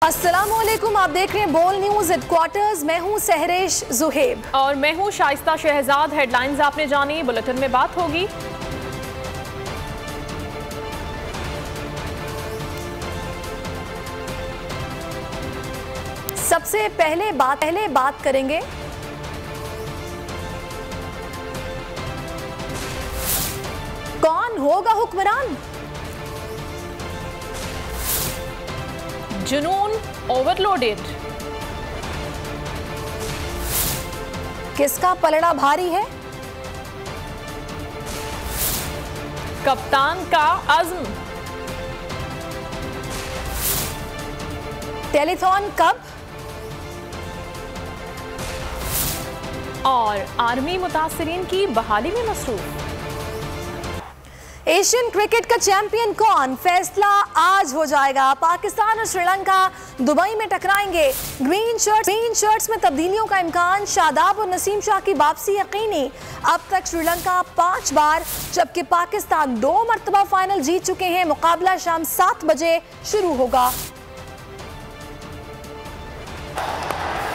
अस्सलामुअलैकुम, आप देख रहे हैं बोल न्यूज हेडक्वार्टर्स। मैं हूं सहरेश जुहेब और मैं हूं शाइस्ता शहजाद। हेडलाइंस आपने जानी, बुलेटिन में बात होगी। सबसे पहले बात करेंगे कौन होगा हुक्मरान। जुनून ओवरलोडेड, किसका पलड़ा भारी है। कप्तान का अज़्म, टेलीथॉन कब और आर्मी मुतासरीन की बहाली में मसरूफ। एशियन क्रिकेट का चैंपियन कौन, फैसला आज हो जाएगा। पाकिस्तान और श्रीलंका दुबई में टकराएंगे। ग्रीन शर्ट्स में तब्दीलियों का इम्कान, शादाब और नसीम शाह की वापसी यकीनी। अब तक श्रीलंका 5 बार जबकि पाकिस्तान 2 मरतबा फाइनल जीत चुके हैं। मुकाबला शाम 7 बजे शुरू होगा।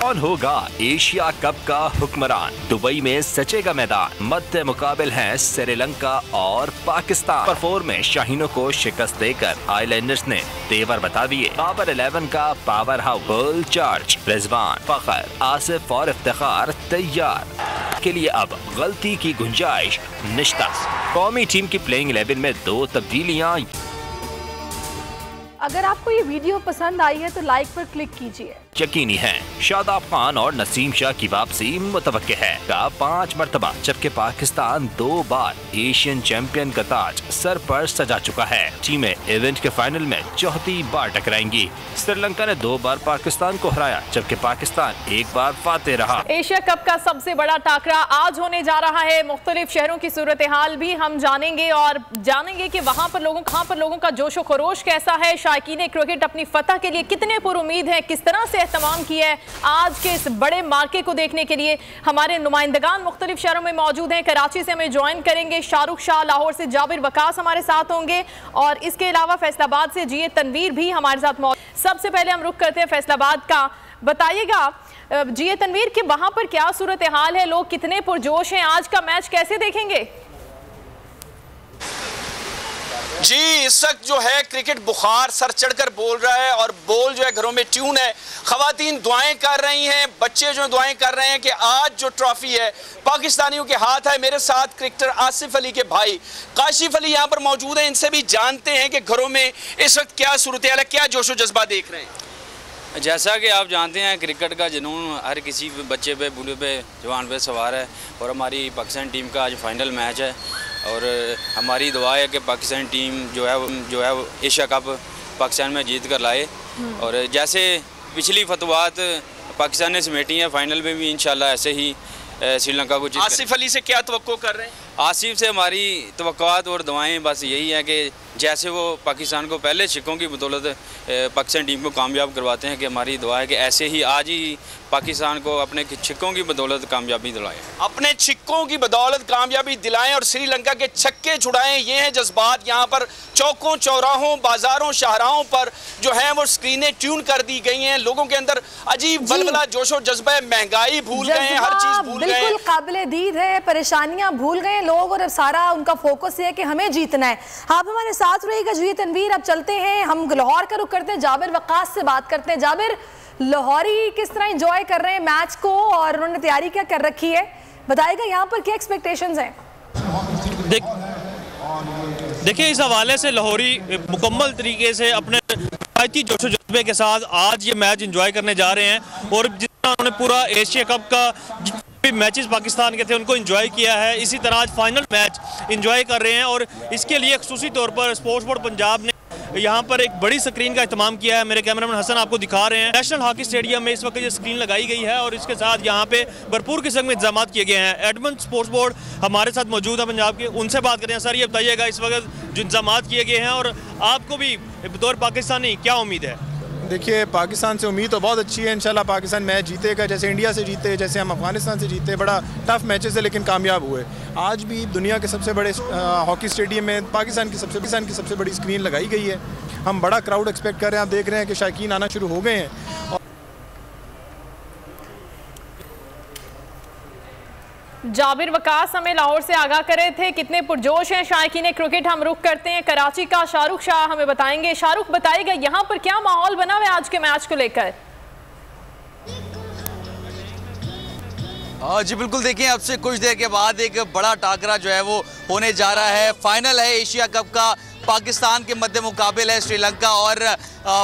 कौन होगा एशिया कप का हुक्मरान, दुबई में सचेगा मैदान। मध्य मुकाबिल हैं श्रीलंका और पाकिस्तान। नंबर 4 में शाहीनों को शिकस्त देकर आइलैंडर्स ने तेवर बता दिए। पावर 11 का पावर हाउस बुल चार्ज, रिजवान, फखर, आसिफ और इफ्तिखार तैयार के लिए अब गलती की गुंजाइश निश्ता। कौमी टीम की प्लेइंग 11 में 2 तब्दीलियां। अगर आपको ये वीडियो पसंद आई है तो लाइक पर क्लिक कीजिए। यकीनी है शादाब खान और नसीम शाह की वापसी मुतवक्के है। का 5 मरतबा जबकि पाकिस्तान 2 बार एशियन चैंपियन का ताज सर पर सजा चुका है। टीमें इवेंट के फाइनल में 4थी बार टकराएंगी। श्रीलंका ने 2 बार पाकिस्तान को हराया जबकि पाकिस्तान 1 बार फातेह रहा। एशिया कप का सबसे बड़ा टाकरा आज होने जा रहा है। मुख्तलिफ शहरों की सूरत हाल भी हम जानेंगे और जानेंगे कि वहाँ पर लोगों का जोशो खरोश कैसा है। शायकीन क्रिकेट अपनी फतह के लिए कितने पुरुमीद हैं, किस तरह से एहतमाम किया है। आज के इस बड़े मार्के को देखने के लिए हमारे नुमाइंदगान मुख्तलिफ शहरों में मौजूद हैं। कराची से हमें ज्वाइन करेंगे शाहरुख शाह, लाहौर से जाबिर वकास हमारे साथ होंगे और इसके अलावा फैसलाबाद से जीए तनवीर भी हमारे साथ मौजूद। सबसे पहले हम रुख करते हैं फैसलाबाद का। बताइएगा जीए तनवीर कि वहां पर क्या सूरत हाल है, लोग कितने पुरजोश हैं, आज का मैच कैसे देखेंगे। जी, इस वक्त जो है क्रिकेट बुखार सर चढ़कर बोल रहा है और बोल जो है घरों में ट्यून है। खवातीन दुआएं कर रही हैं, बच्चे जो दुआएं कर रहे हैं कि आज जो ट्रॉफी है पाकिस्तानियों के हाथ है। मेरे साथ क्रिकेटर आसिफ अली के भाई काशिफ अली यहाँ पर मौजूद हैं। इनसे भी जानते हैं कि घरों में इस वक्त क्या सूरत हाल है, क्या जोशो जज्बा देख रहे हैं। जैसा कि आप जानते हैं क्रिकेट का जुनून हर किसी बच्चे पे, बूढ़े पे, जवान पे सवार है और हमारी पाकिस्तान टीम का आज फाइनल मैच है और हमारी दुआ है कि पाकिस्तान टीम जो है एशिया कप पाकिस्तान में जीत कर लाए। और जैसे पिछली फतवात पाकिस्तान ने समेटी हैं, फाइनल में भी इंशाल्लाह ऐसे ही श्रीलंका को जीत। आसिफ अली से क्या तवक्को कर रहे हैं? आसिफ से हमारी तवक्कुआत और दुआएं बस यही है कि जैसे वो पाकिस्तान को पहले छिक्कों की बदौलत पाकिस्तान टीम को कामयाब करवाते हैं कि हमारी दुआ है कि ऐसे ही आज ही पाकिस्तान को अपने छिक्कों की बदौलत कामयाबी दिलाएं। अपने छिक्कों की बदौलत कामयाबी दिलाएं और श्रीलंका के छक्के छुड़ाएं, ये हैं जज्बात। यहाँ पर चौकों, चौराहों, बाजारों, शाहराहों पर जो है वो स्क्रीनें ट्यून कर दी गई हैं। लोगों के अंदर अजीब बलबला जोशो जज्बा है। महंगाई भूल गए हैं, हर चीज भूल गए, बिल्कुल काबिले दीद है। परेशानियां भूल गए लोग और अब सारा उनका फोकस है कि हमें जीतना है। आप हमारे साथ रहिएगा जी तनवीर। अब चलते हैं, हम लाहौर का रुख करते हैं, जाबिर वकास से बात करते हैं। जाबिर, लाहौरी किस तरह एंजॉय कर रहे हैं मैच को और उन्होंने तैयारी क्या कर रखी है, बताइएगा यहाँ पर क्या एक्सपेक्टेशंस हैं। देखिए, इस हवाले से लाहौरी मुकम्मल तरीके से अपने रवायती जोशो जज्बे के साथ आज ये मैच एंजॉय करने जा रहे हैं और जितना उन्होंने पूरा एशिया कप का भी मैचेस पाकिस्तान के थे उनको एंजॉय किया है, इसी तरह आज फाइनल मैच एंजॉय कर रहे हैं। और इसके लिए खुसूसी तौर पर स्पोर्ट्स बोर्ड पंजाब ने यहाँ पर एक बड़ी स्क्रीन का इस्तेमाल किया है। मेरे कैमरामैन हसन आपको दिखा रहे हैं। नेशनल हॉकी स्टेडियम में इस वक्त ये स्क्रीन लगाई गई है और इसके साथ यहाँ पे भरपूर किस्म के इंतजाम किए गए हैं। एडमंड स्पोर्ट्स बोर्ड हमारे साथ मौजूद है पंजाब के, उनसे बात करें। सर, ये बताइएगा इस वक्त जो इंतजाम किए गए हैं और आपको भी बतौर पाकिस्तानी क्या उम्मीद है? देखिए, पाकिस्तान से उम्मीद तो बहुत अच्छी है। इंशाल्लाह पाकिस्तान मैच जीतेगा, जैसे इंडिया से जीते, जैसे हम अफगानिस्तान से जीते। बड़ा टफ मैचेस है लेकिन कामयाब हुए। आज भी दुनिया के सबसे बड़े हॉकी स्टेडियम में पाकिस्तान की सबसे बड़ी स्क्रीन लगाई गई है हम बड़ा क्राउड एक्सपेक्ट कर रहे हैं। आप देख रहे हैं कि शायकीन आना शुरू हो गए हैं। जाबिर वकास हमें लाहौर से आगाह कर रहे थे, कितने पुरजोश हैं शायकीन क्रिकेट। हम रुख करते हैं कराची का, शाहरुख शाह हमें बताएंगे। शाहरुख, बताइएगा यहाँ पर क्या माहौल बना हुआ है आज के मैच को लेकर? जी बिल्कुल, देखिए अब से कुछ देर के बाद एक बड़ा टाकरा जो है वो होने जा रहा है। फाइनल है एशिया कप का, पाकिस्तान के मध्य मुकाबिल है श्रीलंका। और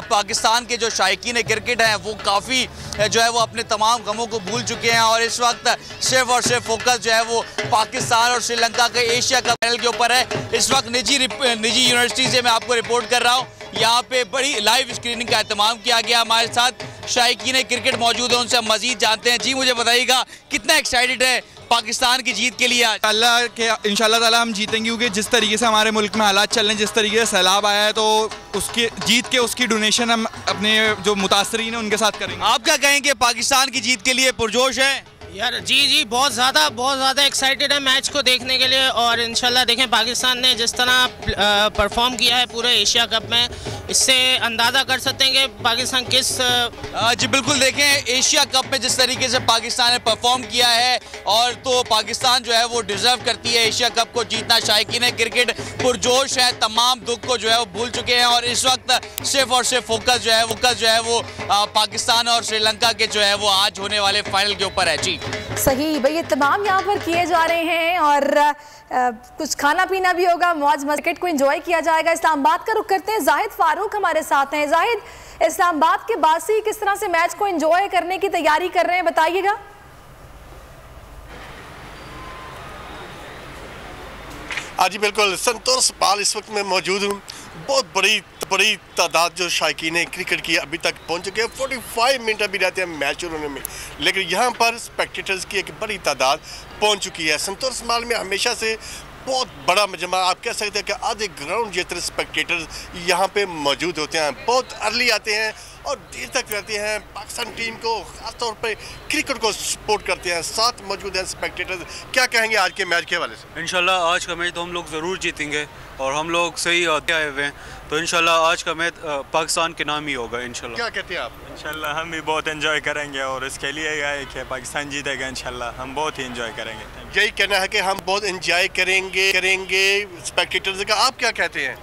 पाकिस्तान के जो शायकीन क्रिकेट हैं वो काफ़ी जो है वो अपने तमाम गमों को भूल चुके हैं और इस वक्त सिर्फ और सिर्फ फोकस जो है वो पाकिस्तान और श्रीलंका के एशिया कप फाइनल के ऊपर है। इस वक्त निजी यूनिवर्सिटी से मैं आपको रिपोर्ट कर रहा हूँ, यहाँ पे बड़ी लाइव स्क्रीनिंग का एहतमाम किया गया। हमारे साथ शायकीन क्रिकेट मौजूद है, उनसे मजीद जानते हैं। जी मुझे बताइएगा, कितना एक्साइटेड है पाकिस्तान की जीत के लिए? इंशाल्लाह ताला हम जीतेंगे, क्योंकि जिस तरीके से हमारे मुल्क में हालात चल रहे हैं, जिस तरीके से सैलाब आया है, तो उसकी जीत के उसकी डोनेशन हम अपने जो मुतासरीन हैं उनके साथ करेंगे। आप क्या कहेंगे, पाकिस्तान की जीत के लिए पुरजोश है? यार जी बहुत ज़्यादा एक्साइटेड है मैच को देखने के लिए। और इंशाल्लाह देखें, पाकिस्तान ने जिस तरह परफॉर्म किया है पूरे एशिया कप में, इससे अंदाज़ा कर सकते हैं कि पाकिस्तान किस जी बिल्कुल, देखें एशिया कप में जिस तरीके से पाकिस्तान ने परफॉर्म किया है, और तो पाकिस्तान जो है वो डिज़र्व करती है एशिया कप को जीतना। शायकीन क्रिकेट पुरजोश है, तमाम दुख को जो है वो भूल चुके हैं और इस वक्त सिर्फ और सिर्फ फोकस जो है वो पाकिस्तान और श्रीलंका के जो है वो आज होने वाले फाइनल के ऊपर है। जी सही भाई, ये तमाम यहाँ पर किए जा रहे हैं और कुछ खाना पीना भी होगा, मौज मस्जिद को एंजॉय किया जाएगा। इस्लामाबाद का रुख करते हैं, जाहिद फारूक हमारे साथ हैं। जाहिद, इस्लामाबाद के बासी किस तरह से मैच को एंजॉय करने की तैयारी कर रहे हैं, बताइएगा। हाँ जी बिल्कुल, संतोष पाल इस वक्त मैं मौजूद हूँ। बहुत बड़ी तादाद जो शायकीन क्रिकेट की अभी तक पहुँच चुके हैं। 45 मिनट अभी रहते हैं मैच शुरू होने में, लेकिन यहाँ पर स्पेक्टेटर्स की एक बड़ी तादाद पहुँच चुकी है। संतोष पाल में हमेशा से बहुत बड़ा मजमा, आप कह सकते हैं कि आधे ग्राउंड जितने स्पेक्टेटर्स यहाँ पे मौजूद होते हैं। बहुत अर्ली आते हैं और देर तक रहते हैं, पाकिस्तान टीम को खासतौर पे क्रिकेट को सपोर्ट करते हैं। साथ मौजूद हैं स्पेक्टेटर्स, क्या कहेंगे आज के मैच के हवाले से? इंशाल्लाह आज का मैच तो हम लोग ज़रूर जीतेंगे और हम लोग सही आए हुए हैं, तो इंशाल्लाह आज का मैच पाकिस्तान के नाम ही होगा इंशाल्लाह। क्या कहते हैं आप? इंशाल्लाह हम भी बहुत एंजॉय करेंगे और इसके लिए कि पाकिस्तान जीतेगा इंशाल्लाह, हम बहुत ही एंजॉय करेंगे। यही कहना है कि हम बहुत एंजॉय करेंगे स्पेक्टेटर्स का। आप क्या कहते हैं?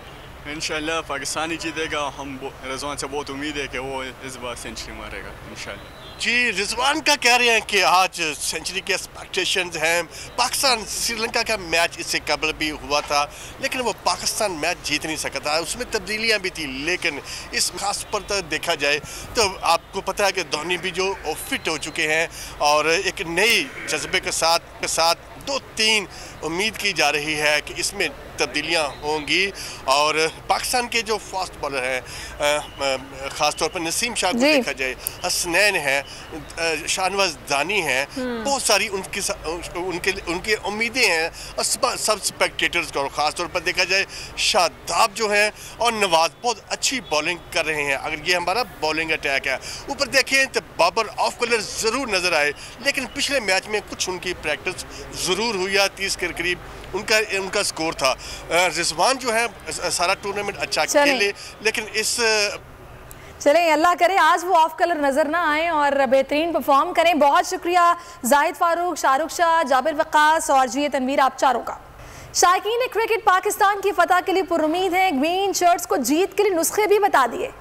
इंशाल्लाह पाकिस्तान ही जीतेगा। हम रिजवान से बहुत उम्मीद है कि वो इस बार सेंचुरी मारेगा इंशाल्लाह। जी रिजवान का कह रहे हैं कि आज सेंचुरी के एक्सपेक्टेशंस हैं। पाकिस्तान श्रीलंका का मैच इससे कबल भी हुआ था, लेकिन वो पाकिस्तान मैच जीत नहीं सका था, उसमें तब्दीलियां भी थी। लेकिन इस खास पर तो देखा जाए तो आपको पता है कि धोनी भी जो फिट हो चुके हैं और एक नई जज्बे के साथ 2-3 उम्मीद की जा रही है कि इसमें तब्दीलियां होंगी। और पाकिस्तान के जो फास्ट बॉलर हैं, ख़ासतौर पर नसीम शाह को देखा जाए, हसनैन है, शाहनवाज दानी है, बहुत सारी उनकी उम्मीदें हैं और सब स्पेक्टेटर्स को। ख़ासतौर पर देखा जाए शादाब जो हैं और नवाज बहुत अच्छी बॉलिंग कर रहे हैं। अगर ये हमारा बॉलिंग अटैक है, ऊपर देखें तो बाबर ऑफ कलर ज़रूर नज़र आए, लेकिन पिछले मैच में कुछ उनकी प्रैक्टिस ज़रूर हुई है। 30 के करीब उनका स्कोर था। रिजवान जो है सारा टूर्नामेंट अच्छा खेले, लेकिन इस चलें अल्लाह करे आज वो ऑफ कलर नजर ना आए और बेहतरीन परफॉर्म करें। बहुत शुक्रिया जाहिद फारूक, शाहरुख शाह, जाबिर वकास और जी तनवीर, आप चारों का। शायकीन क्रिकेट पाकिस्तान की फतह के लिए पुरुमीद हैं। ग्रीन शर्ट्स को जीत के लिए नुस्खे भी बता दिए।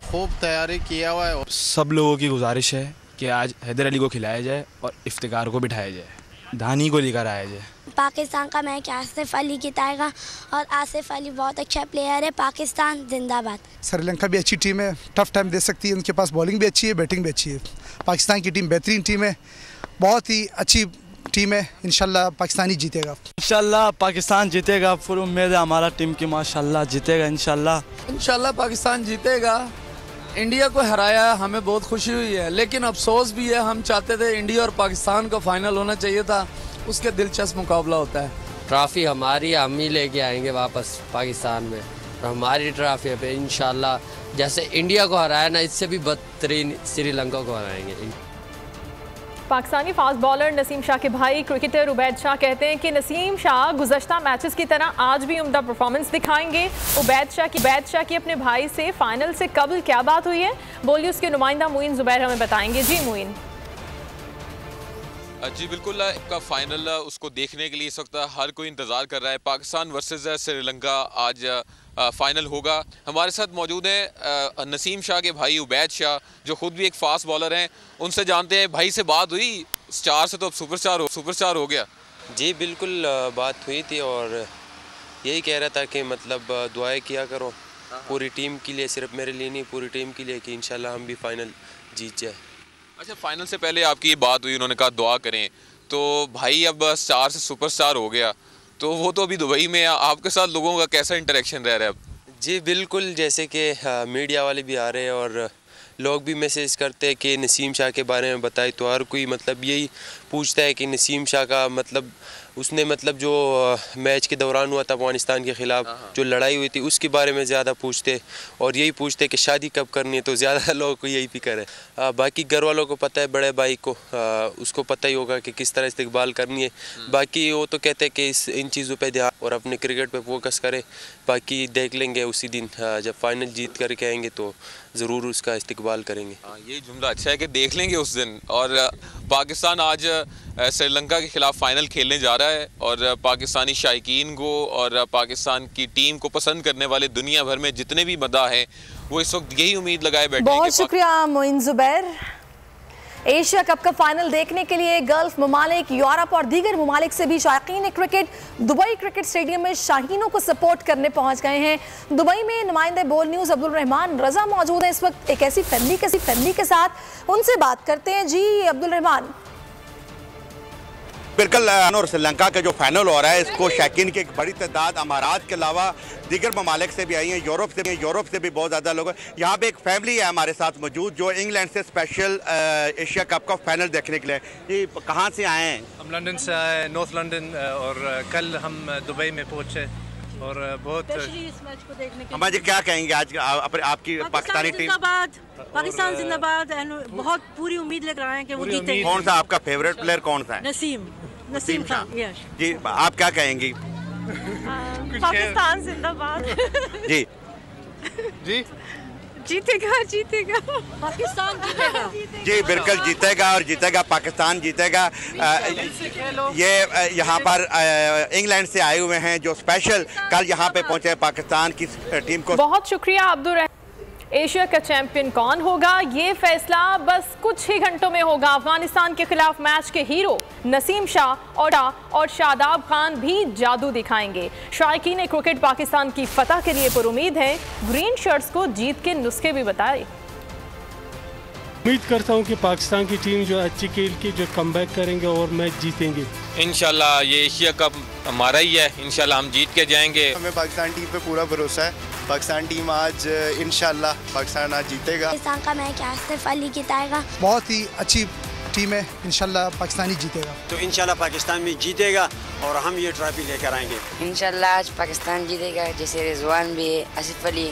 खूब तैयारी किया हुआ है। सब लोगों की गुजारिश है कि आज हैदर अली को खिलाया जाए और इफ्तिकार को बिठाया जाए, धानी को लेकर आया जाए। पाकिस्तान का मैच आसिफ अली जीताएगा और आसिफ अली बहुत अच्छा प्लेयर है। पाकिस्तान जिंदाबाद। श्रीलंका भी अच्छी टीम है, टफ टाइम दे सकती है, उनके पास बॉलिंग भी अच्छी है, बैटिंग भी अच्छी है। पाकिस्तान की टीम बेहतरीन टीम है, बहुत ही अच्छी टीम है। इंशाल्लाह पाकिस्तान ही जीतेगा। इंशाल्लाह पाकिस्तान जीतेगा, पूरी उम्मीद है हमारा टीम की, माशाल्लाह जीतेगा इंशाल्लाह पाकिस्तान जीतेगा। इंडिया को हराया, हमें बहुत खुशी हुई है, लेकिन अफसोस भी है। हम चाहते थे इंडिया और पाकिस्तान का फाइनल होना चाहिए था, उसके दिलचस्प मुकाबला होता है। ट्रॉफी हमारी, हम ही लेके आएंगे वापस पाकिस्तान में और हमारी ट्रॉफी पे इंशाल्लाह जैसे इंडिया को हराया ना, इससे भी बदतरीन श्रीलंका को हराएंगे। पाकिस्तानी फास्ट बॉलर नसीम शाह के भाई क्रिकेटर उबैद शाह कहते हैं कि नसीम शाह गुज़श्ता मैचेस की तरह आज भी उम्दा परफॉर्मेंस दिखाएंगे। उबैद शाह की अपने भाई से फाइनल से कबल क्या बात हुई है, बोलिए उसके नुमाइंदा मोइन ज़ुबैर हमें बताएंगे। जी मोइन। जी बिल्कुल, का फाइनल उसको देखने के लिए इस वक्त हर कोई इंतज़ार कर रहा है। पाकिस्तान वर्सेस श्रीलंका आज फाइनल होगा। हमारे साथ मौजूद हैं नसीम शाह के भाई उबैद शाह, जो ख़ुद भी एक फास्ट बॉलर हैं। उनसे जानते हैं, भाई से बात हुई, स्टार से तो अब सुपरस्टार हो गया। जी बिल्कुल, बात हुई थी और यही कह रहा था कि मतलब दुआएं किया करो पूरी टीम के लिए, सिर्फ मेरे लिए नहीं पूरी टीम के लिए, कि इंशाल्लाह हम भी फाइनल जीत जाए। अच्छा, फाइनल से पहले आपकी ये बात हुई, उन्होंने कहा दुआ करें, तो भाई अब स्टार से सुपरस्टार हो गया, तो वो तो अभी दुबई में है, आपके साथ लोगों का कैसा इंटरेक्शन रह रहा है अब? जी बिल्कुल, जैसे कि मीडिया वाले भी आ रहे हैं और लोग भी मैसेज करते हैं कि नसीम शाह के बारे में बताए, तो हर कोई मतलब यही पूछता है कि नसीम शाह का मतलब उसने मतलब जो मैच के दौरान हुआ था अफगानिस्तान के ख़िलाफ़ जो लड़ाई हुई थी उसके बारे में ज़्यादा पूछते, और यही पूछते कि शादी कब करनी है, तो ज़्यादा लोगों को यही फिक्र है। बाकी घर वालों को पता है, बड़े भाई को उसको पता ही होगा कि किस तरह इस्तकबाल करनी है। बाकी वो तो कहते हैं कि इन चीज़ों पे ध्यान और अपने क्रिकेट पे फोकस करें, बाकी देख लेंगे उसी दिन जब फाइनल जीत करके आएंगे तो ज़रूर उसका इस्तकबाल करेंगे। ये जुमला अच्छा है कि देख लेंगे उस दिन। और पाकिस्तान आज श्रीलंका के खिलाफ फाइनल खेलने जा रहा है और पाकिस्तानी शायकीन को और पाकिस्तान की टीम को पसंद करने वाले दुनिया भर में जितने भी मदा हैं वो इस वक्त यही उम्मीद लगाए बैठे हैं। बहुत शुक्रिया मोइन ज़ुबैर। एशिया कप का फाइनल देखने के लिए गल्फ ममालिक, यूरोप और दीगर ममालिक से भी शायकीन क्रिकेट दुबई क्रिकेट स्टेडियम में शाहीनों को सपोर्ट करने पहुंच गए हैं। दुबई में नुमाइंदे बोल न्यूज़ अब्दुल रहमान रजा मौजूद हैं इस वक्त एक ऐसी फैमिली के साथ, उनसे बात करते हैं। जी अब्दुल रहमान। बिल्कुल, और श्रीलंका का जो फाइनल हो रहा है इसको शौकीन की एक बड़ी तादाद अमारात के अलावा दीगर ममालिक से भी आई हैं, यूरोप से भी बहुत ज़्यादा लोग। यहाँ पे एक फैमिली है हमारे साथ मौजूद जो इंग्लैंड से स्पेशल एशिया कप का फाइनल देखने के लिए। ये कहाँ से आए हैं? हम लंदन से आए, नॉर्थ लंदन, और कल हम दुबई में पहुँचे और बहुत इस मैच को देखने के लिए। जी क्या कहेंगे आज आपकी पाकिस्तानी टीम? पाकिस्तान जिंदाबाद। बहुत पूरी उम्मीद लेकर आए हैं कि वो जीतेंगे। कौन सा आपका फेवरेट प्लेयर कौन सा है? नसीम खान। जी आप क्या कहेंगी? पाकिस्तान जिंदाबाद। जी जीतेगा पाकिस्तान जीतेगा। जी बिल्कुल जीतेगा पाकिस्तान जीतेगा। ये यहाँ पर इंग्लैंड से आए हुए हैं जो स्पेशल कल यहाँ पे पहुँचे पाकिस्तान की टीम को। बहुत शुक्रिया अब्दुल। एशिया का चैंपियन कौन होगा ये फैसला बस कुछ ही घंटों में होगा। अफगानिस्तान के खिलाफ मैच के हीरो नसीम शाह और शादाब खान भी जादू दिखाएंगे। शायकीन क्रिकेट पाकिस्तान की फतह के लिए पुरुमीद है। ग्रीन शर्ट्स को जीत के नुस्खे भी बताए। उम्मीद करता हूं कि पाकिस्तान की टीम जो अच्छी खेल के जो कमबैक करेंगे और मैच जीतेंगे। इंशाल्लाह ये एशिया कप हमारा ही है, इंशाल्लाह हम जीत के जाएंगे। हमें पाकिस्तान टीम पे पूरा भरोसा है। पाकिस्तान टीम आज इंशाल्लाह पाकिस्तान आज जीतेगा। पाकिस्तान का मैच आसिफ अली जिताएगा। बहुत ही अच्छी टीम है, इंशाल्लाह पाकिस्तानी जीतेगा। तो इंशाल्लाह पाकिस्तान भी जीतेगा और हम ये ट्रॉफी लेकर आएंगे। इंशाल्लाह आज पाकिस्तान जीतेगा, जैसे रिजवान भी है, आसिफ अली,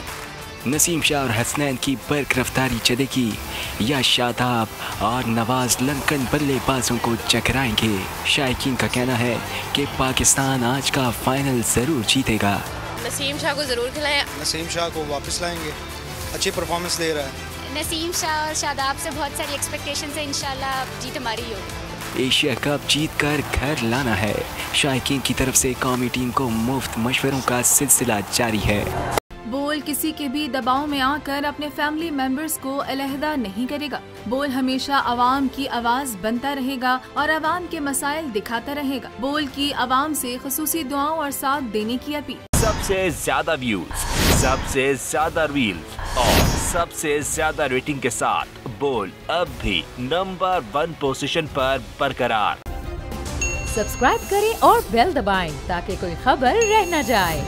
नसीम शाह और हसनैन की बर्क रफ्तारी चलेगी या शादाब और नवाज लंकन बल्लेबाजों को चकराएंगे। शायकीन का कहना है कि पाकिस्तान आज का फाइनल जरूर जीतेगा। नसीम शाह को जरूर खिलाएं। नसीम शाह को वापस लाएंगे, अच्छी परफॉर्मेंस दे रहा है। नसीम शाह और शादाब से बहुत सारी एक्सपेक्टेशंस है, इंशाल्लाह जीत हमारी ही होगी। एशिया कप जीतकर घर लाना है। शायकीन की तरफ से कौमी टीम को मुफ्त मशवरों का सिलसिला जारी है। बोल किसी के भी दबाव में आकर अपने फैमिली मेंबर्स को अलहदा नहीं करेगा। बोल हमेशा आवाम की आवाज बनता रहेगा और आवाम के मसाइल दिखाता रहेगा। बोल की आवाम से खुसूसी दुआओं और साथ देने की अपील। सबसे ज्यादा व्यूज, सबसे ज्यादा रील्स और सबसे ज्यादा रेटिंग के साथ बोल अब भी नंबर 1 पोजीशन पर बरकरार। सब्सक्राइब करें और बेल दबाएं ताकि कोई खबर रह न जाए।